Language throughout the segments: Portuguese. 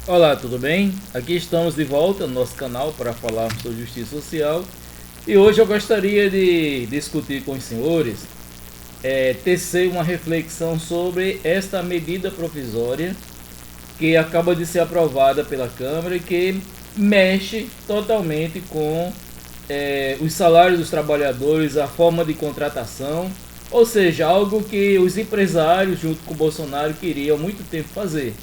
Olá, tudo bem? Aqui estamos de volta no nosso canal para falarmos sobre justiça social e hoje eu gostaria de discutir com os senhores, tecer uma reflexão sobre esta medida provisória que acaba de ser aprovada pela Câmara e que mexe totalmente com os salários dos trabalhadores, a forma de contratação, ou seja, algo que os empresários junto com o Bolsonaro queriam há muito tempo fazer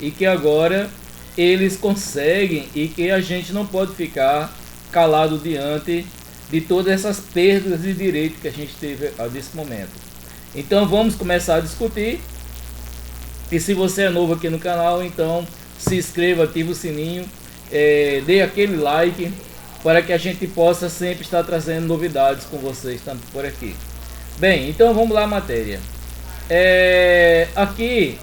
e que agora eles conseguem e que a gente não pode ficar calado diante de todas essas perdas de direito que a gente teve nesse momento. Então vamos começar a discutir. E se você é novo aqui no canal, então se inscreva, ative o sininho, dê aquele like para que a gente possa sempre estar trazendo novidades com vocês também por aqui. Bem, então vamos lá a matéria. Aqui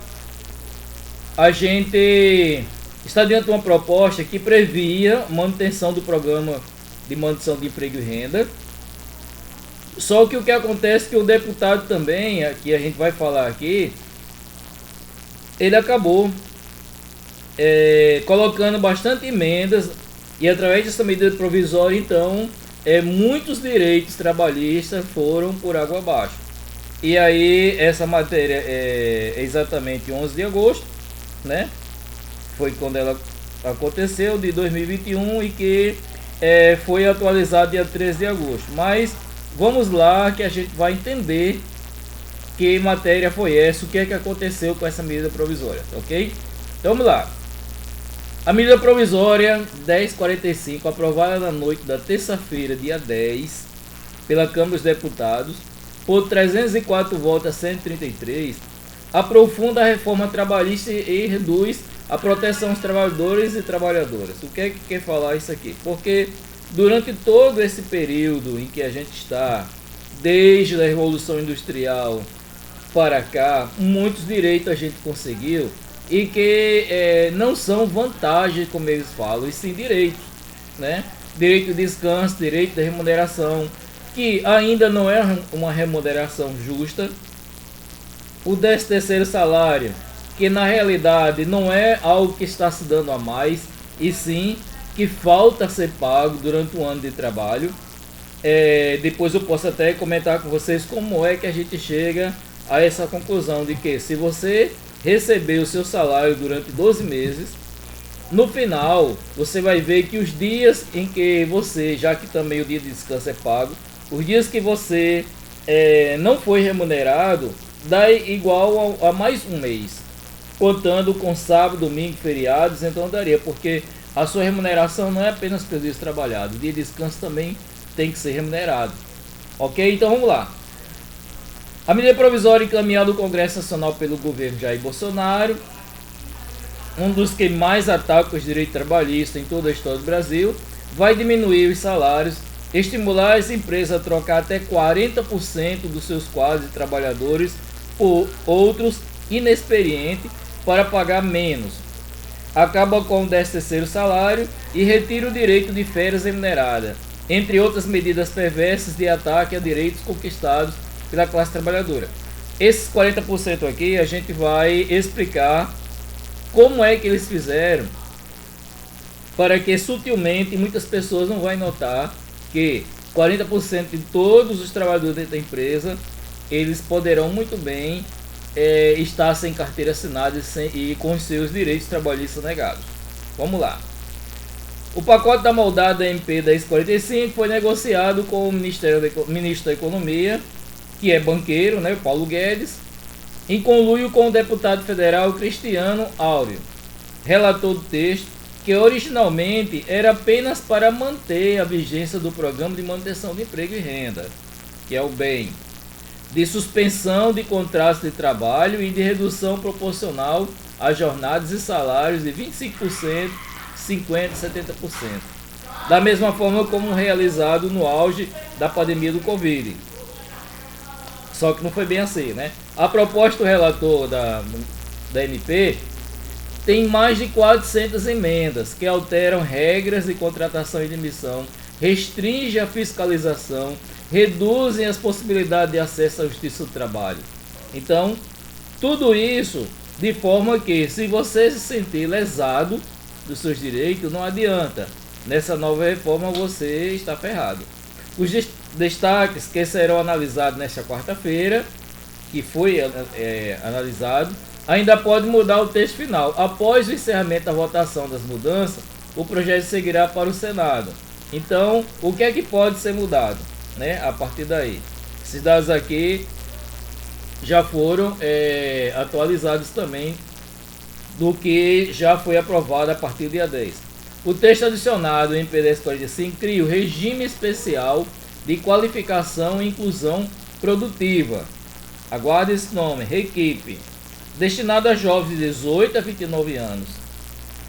a gente está diante de uma proposta que previa manutenção do programa de manutenção de emprego e renda. Só que o que acontece é que o deputado também, que a gente vai falar aqui, ele acabou colocando bastante emendas e através dessa medida provisória, então, muitos direitos trabalhistas foram por água abaixo. E aí essa matéria é exatamente 11 de agosto, né? Foi quando ela aconteceu, de 2021, e que foi atualizado dia 13 de agosto. Mas vamos lá que a gente vai entender que matéria foi essa, o que é que aconteceu com essa medida provisória, ok? Então vamos lá. A medida provisória 1045, aprovada na noite da terça-feira, dia 10, pela Câmara dos Deputados, por 304 votos a 133, aprofunda a reforma trabalhista e reduz a proteção aos trabalhadores e trabalhadoras. O que é que quer falar isso aqui? Porque durante todo esse período em que a gente está, desde a Revolução Industrial para cá, muitos direitos a gente conseguiu e que não são vantagens, como eles falam, e sim direitos, né? Direito de descanso, direito de remuneração, que ainda não é uma remuneração justa. O 13º salário, que na realidade não é algo que está se dando a mais, e sim que falta ser pago durante o ano de trabalho. Depois eu posso até comentar com vocês como é que a gente chega a essa conclusão de que se você receber o seu salário durante 12 meses, no final você vai ver que os dias em que você, já que também o dia de descanso é pago, os dias que você não foi remunerado, dá igual a mais um mês. Contando com sábado, domingo, feriados, então daria, porque a sua remuneração não é apenas pelos dias trabalhados, o dia de descanso também tem que ser remunerado. Ok? Então vamos lá. A medida provisória encaminhada ao Congresso Nacional pelo governo Jair Bolsonaro, um dos que mais ataca os direitos trabalhistas em toda a história do Brasil, vai diminuir os salários, estimular as empresas a trocar até 40% dos seus quadros de trabalhadores por outros inexperientes para pagar menos. Acaba com o 13º salário e retira o direito de férias remunerada, entre outras medidas perversas de ataque a direitos conquistados pela classe trabalhadora. Esses 40% aqui a gente vai explicar como é que eles fizeram, para que sutilmente muitas pessoas não vão notar que 40% de todos os trabalhadores da empresa, eles poderão muito bem estar sem carteira assinada e com os seus direitos trabalhistas negados. Vamos lá. O pacote da moldada MP 1045 foi negociado com o ministro da Economia, que é banqueiro, né, Paulo Guedes, em conluio com o deputado federal Cristiano Áureo, relator do texto, que originalmente era apenas para manter a vigência do Programa de Manutenção de Emprego e Renda, que é o BEM, de suspensão de contratos de trabalho e de redução proporcional a jornadas e salários de 25%, 50% e 70%, da mesma forma como realizado no auge da pandemia do Covid. Só que não foi bem assim, né? A proposta do relator da MP tem mais de 400 emendas que alteram regras de contratação e demissão, restringem a fiscalização, reduzem as possibilidades de acesso à justiça do trabalho. Então, tudo isso De forma que, se você se sentir lesado dos seus direitos, não adianta. Nessa nova reforma você está ferrado. Os destaques que serão analisados nesta quarta-feira, que foi analisado, ainda pode mudar o texto final. Após o encerramento da votação das mudanças, o projeto seguirá para o Senado. Então, o que é que pode ser mudado, né, a partir daí? Esses dados aqui já foram atualizados também do que já foi aprovado a partir do dia 10. O texto adicionado em PDS 45 cria o regime especial de qualificação e inclusão produtiva. Aguarde esse nome, REQIP, destinado a jovens de 18 a 29 anos,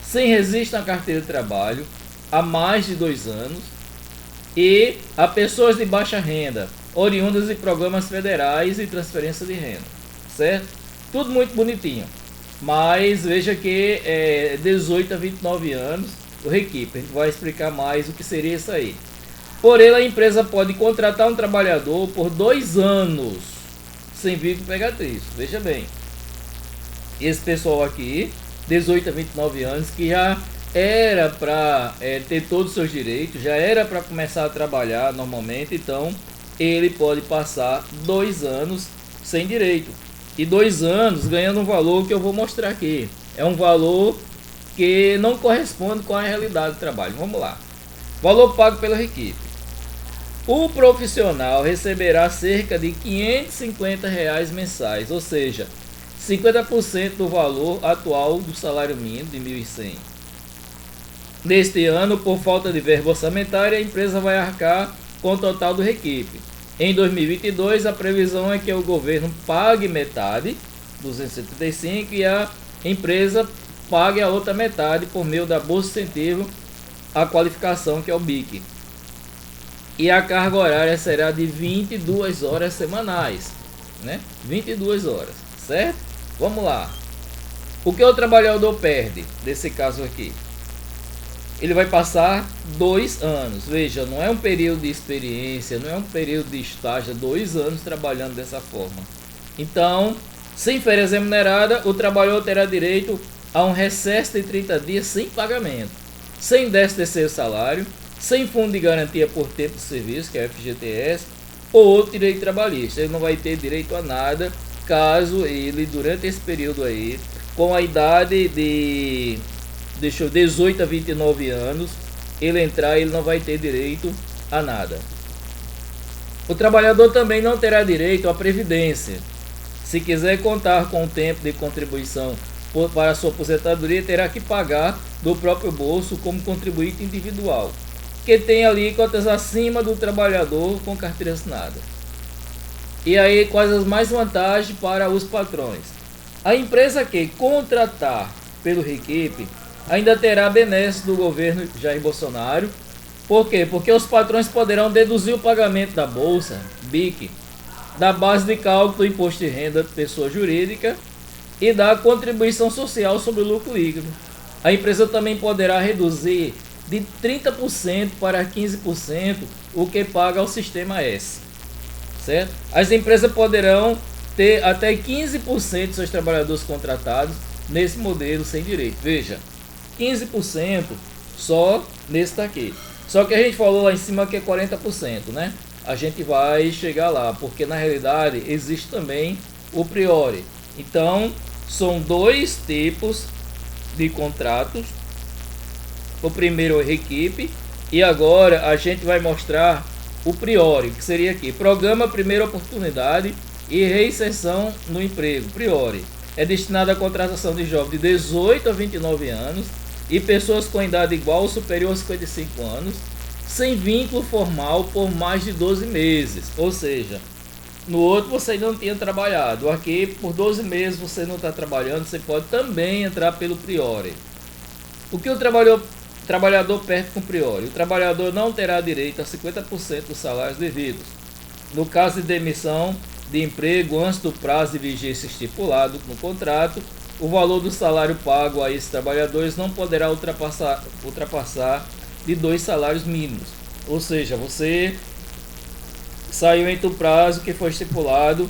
sem registro na carteira de trabalho há mais de 2 anos e a pessoas de baixa renda, oriundas de programas federais e transferência de renda, certo? Tudo muito bonitinho, mas veja que 18 a 29 anos, o REQIP, a gente vai explicar mais o que seria isso aí. Por ele, a empresa pode contratar um trabalhador por 2 anos, sem vínculo empregatício, veja bem. Esse pessoal aqui, 18 a 29 anos, que já era para ter todos os seus direitos, já era para começar a trabalhar normalmente, então ele pode passar 2 anos sem direito. E 2 anos ganhando um valor que eu vou mostrar aqui. É um valor que não corresponde com a realidade do trabalho. Vamos lá. Valor pago pela REQIP. O profissional receberá cerca de R$ 550 mensais, ou seja, 50% do valor atual do salário mínimo de 1.100. Neste ano, por falta de verba orçamentária, a empresa vai arcar com o total do REQIP. Em 2022, a previsão é que o governo pague metade, 275, e a empresa pague a outra metade por meio da Bolsa Incentivo à Qualificação, que é o BIC. E a carga horária será de 22 horas semanais, né? 22 horas, certo? Vamos lá. O que o trabalhador perde desse caso aqui? Ele vai passar 2 anos. Veja, não é um período de experiência, não é um período de estágio, 2 anos trabalhando dessa forma. Então, sem férias remunerada, o trabalhador terá direito a um recesso de 30 dias sem pagamento, sem 13º salário, sem fundo de garantia por tempo de serviço, que é o FGTS, ou outro direito trabalhista. Ele não vai ter direito a nada caso ele, durante esse período aí, com a idade de 18 a 29 anos, ele entrar, ele não vai ter direito a nada. O trabalhador também não terá direito à previdência. Se quiser contar com o tempo de contribuição para a sua aposentadoria, terá que pagar do próprio bolso como contribuinte individual, que tem alíquotas acima do trabalhador com carteira assinada. E aí, quais as mais vantagens para os patrões? A empresa que contratar pelo REQIP ainda terá benefício do governo Jair Bolsonaro. Por quê? Porque os patrões poderão deduzir o pagamento da Bolsa, BIC, da base de cálculo do imposto de renda de pessoa jurídica e da contribuição social sobre o lucro líquido. A empresa também poderá reduzir de 30% para 15% o que paga ao Sistema S, certo? As empresas poderão ter até 15% de seus trabalhadores contratados nesse modelo sem direito. Veja, 15% só nesse daqui. Só que a gente falou lá em cima que é 40%, né? A gente vai chegar lá, porque na realidade existe também o priori. Então, são 2 tipos de contratos. O primeiro é o REQIP e agora a gente vai mostrar o priori, que seria aqui: Programa Primeira Oportunidade e Reinserção no Emprego. Priori é destinado à contratação de jovens de 18 a 29 anos e pessoas com idade igual ou superior a 55 anos, sem vínculo formal por mais de 12 meses. Ou seja, no outro você ainda não tinha trabalhado, aqui por 12 meses você não está trabalhando, você pode também entrar pelo priori. O que o trabalhador perde com o priori? O trabalhador não terá direito a 50% dos salários devidos. No caso de demissão de emprego antes do prazo de vigência estipulado no contrato, o valor do salário pago a esses trabalhadores não poderá ultrapassar de 2 salários mínimos. Ou seja, você saiu entre o prazo que foi estipulado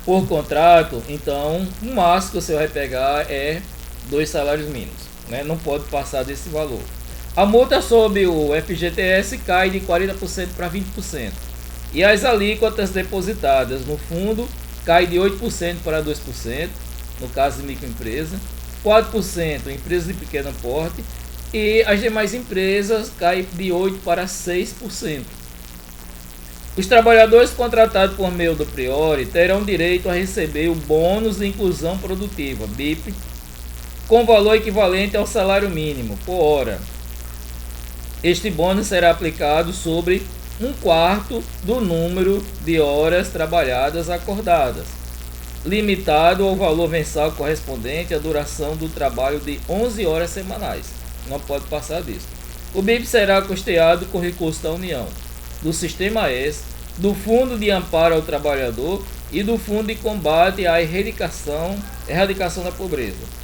Por contrato, então, o máximo que você vai pegar é 2 salários mínimos, né? Não pode passar desse valor. A multa sobre o FGTS cai de 40% para 20%. E as alíquotas depositadas no fundo cai de 8% para 2%, no caso de microempresa, 4% em empresas de pequeno porte, e as demais empresas caem de 8% para 6%. Os trabalhadores contratados por meio do Priori terão direito a receber o bônus de inclusão produtiva, BIP, com valor equivalente ao salário mínimo por hora. Este bônus será aplicado sobre 1/4 do número de horas trabalhadas acordadas, limitado ao valor mensal correspondente à duração do trabalho de 11 horas semanais. Não pode passar disso. O BIP será custeado com recursos da União, do Sistema S, do Fundo de Amparo ao Trabalhador e do Fundo de Combate à Erradicação da Pobreza.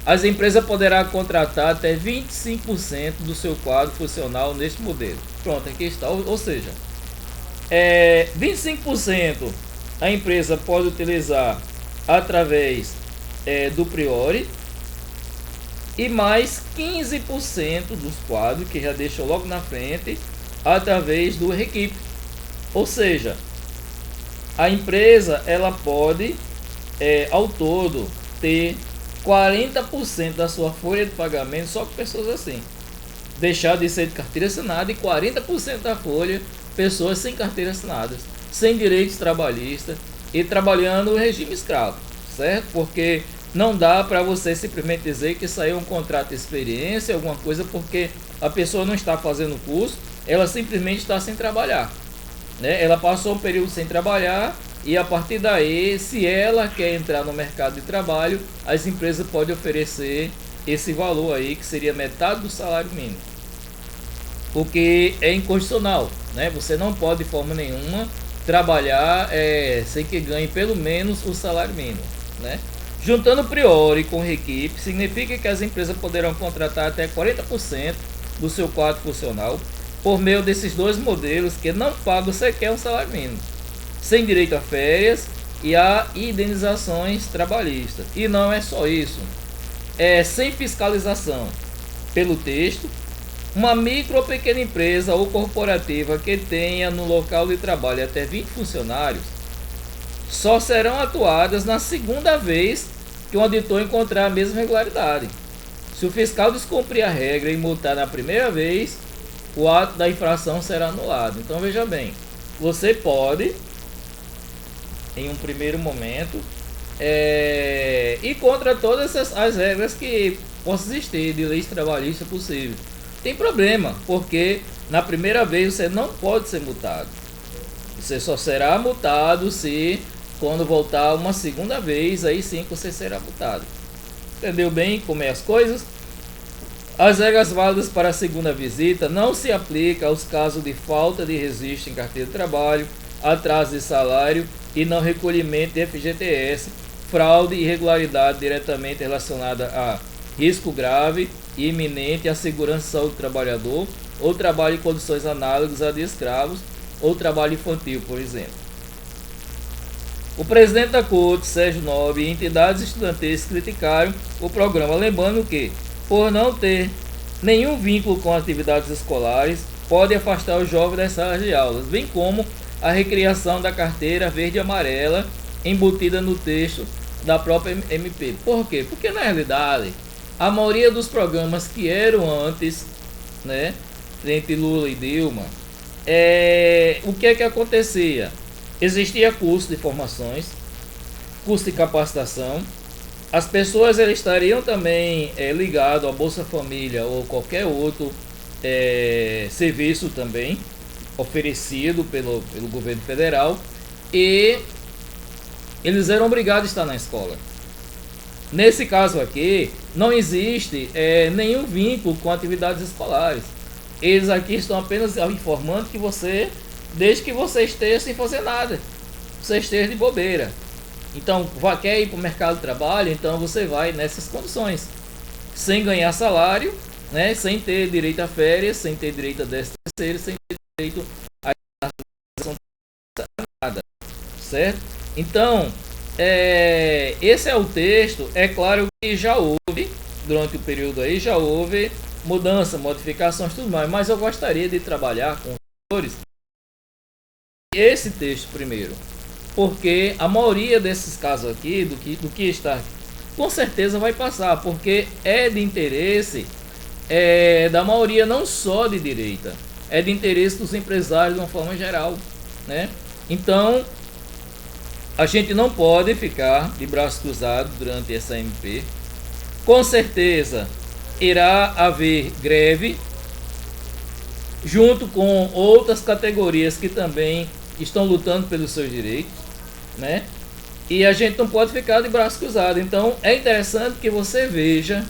As empresas poderão contratar até 25% do seu quadro funcional neste modelo. Pronto, aqui está. Ou seja, 25% a empresa pode utilizar através do Priori e mais 15% dos quadros, que já deixou logo na frente, através do Requipe. Ou seja, a empresa ela pode ao todo ter 40% da sua folha de pagamento só com pessoas assim, deixar de ser de carteira assinada, e 40% da folha pessoas sem carteira assinada, sem direitos trabalhistas e trabalhando no regime escravo, certo? Porque não dá para você simplesmente dizer que saiu um contrato de experiência, alguma coisa, porque a pessoa não está fazendo curso, ela simplesmente está sem trabalhar, né? Ela passou um período sem trabalhar e a partir daí, se ela quer entrar no mercado de trabalho, as empresas podem oferecer esse valor aí, que seria metade do salário mínimo, o que é inconstitucional, né? Você não pode de forma nenhuma trabalhar sem que ganhe pelo menos o salário mínimo, né? Juntando Priori com Requipe, significa que as empresas poderão contratar até 40% do seu quadro funcional por meio desses dois modelos que não pagam sequer um salário mínimo, sem direito a férias e a indenizações trabalhistas. E não é só isso, sem fiscalização. Pelo texto, uma micro ou pequena empresa ou corporativa que tenha no local de trabalho até 20 funcionários só serão atuadas na segunda vez que o auditor encontrar a mesma irregularidade. Se o fiscal descumprir a regra e multar na primeira vez, o ato da infração será anulado. Então veja bem, você pode, em um primeiro momento, ir contra todas as regras que possam existir de leis trabalhistas possível. Tem problema, porque na primeira vez você não pode ser multado. Você só será multado se quando voltar uma segunda vez, aí sim que você será multado. Entendeu bem como é as coisas? As regras válidas para a segunda visita não se aplicam aos casos de falta de registro em carteira de trabalho, atraso de salário e não recolhimento de FGTS, fraude e irregularidade diretamente relacionada a risco grave e iminente à segurança e saúde do trabalhador, ou trabalho em condições análogas a de escravos, ou trabalho infantil, por exemplo. O presidente da CUT, Sérgio Nobre, e entidades estudantis criticaram o programa, lembrando que, por não ter nenhum vínculo com atividades escolares, pode afastar o jovem das salas de aulas, bem como a recriação da carteira verde e amarela embutida no texto da própria MP. Por quê? Porque na realidade a maioria dos programas que eram antes, né, entre Lula e Dilma, o que é que acontecia? Existia curso de formações, curso de capacitação, as pessoas elas estariam também ligadas à Bolsa Família ou qualquer outro serviço também oferecido pelo governo federal, e eles eram obrigados a estar na escola. Nesse caso aqui, não existe nenhum vínculo com atividades escolares. Eles aqui estão apenas informando que você, desde que você esteja sem fazer nada, você esteja de bobeira. Então, quer ir para o mercado de trabalho, então você vai nessas condições, sem ganhar salário, né, sem ter direito a férias, sem ter direito a 13º, sem ter direito a nada, certo? Então, esse é o texto. É claro que já houve, durante o período aí, já houve mudança, modificações, tudo mais, mas eu gostaria de trabalhar com os autores esse texto primeiro, porque a maioria desses casos aqui, do que está aqui, com certeza vai passar, porque é de interesse da maioria, não só de direita, é de interesse dos empresários de uma forma geral, né? Então, a gente não pode ficar de braços cruzados durante essa MP. Com certeza irá haver greve, junto com outras categorias que também estão lutando pelos seus direitos, né? E a gente não pode ficar de braços cruzados. Então é interessante que você veja,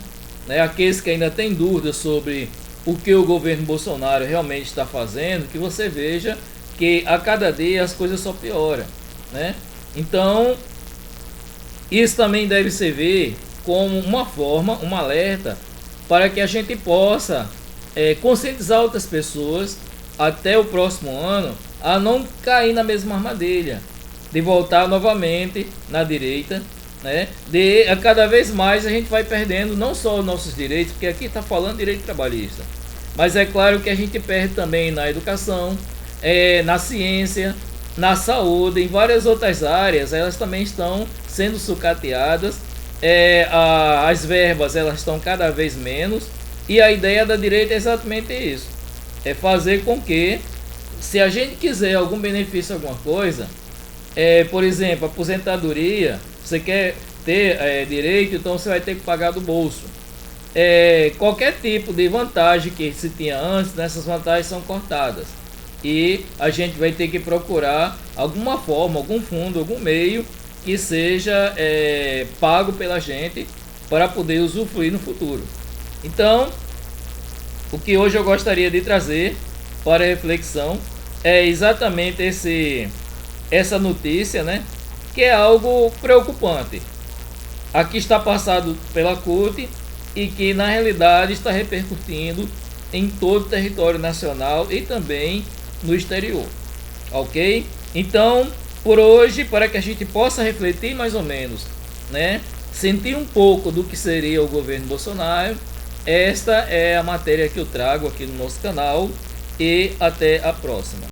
né, aqueles que ainda têm dúvidas sobre o que o governo Bolsonaro realmente está fazendo, que você veja que a cada dia as coisas só pioram, né? Então isso também deve ser visto como uma forma, um alerta, para que a gente possa conscientizar outras pessoas até o próximo ano a não cair na mesma armadilha, de voltar novamente na direita, né? A cada vez mais a gente vai perdendo não só os nossos direitos, porque aqui está falando de direito trabalhista, mas é claro que a gente perde também na educação, na ciência, na saúde, em várias outras áreas, elas também estão sendo sucateadas, as verbas elas estão cada vez menos, e a ideia da direita é exatamente isso, é fazer com que, se a gente quiser algum benefício, alguma coisa, por exemplo, aposentadoria, você quer ter direito, então você vai ter que pagar do bolso. Qualquer tipo de vantagem que se tinha antes, nessas vantagens são cortadas. E a gente vai ter que procurar alguma forma, algum fundo, algum meio que seja pago pela gente para poder usufruir no futuro. Então, o que hoje eu gostaria de trazer para reflexão é exatamente essa notícia, né, que é algo preocupante. Aqui está passado pela CUT e que na realidade está repercutindo em todo o território nacional e também no exterior, ok? Então, por hoje, para que a gente possa refletir mais ou menos, né, sentir um pouco do que seria o governo Bolsonaro, esta é a matéria que eu trago aqui no nosso canal, e até a próxima.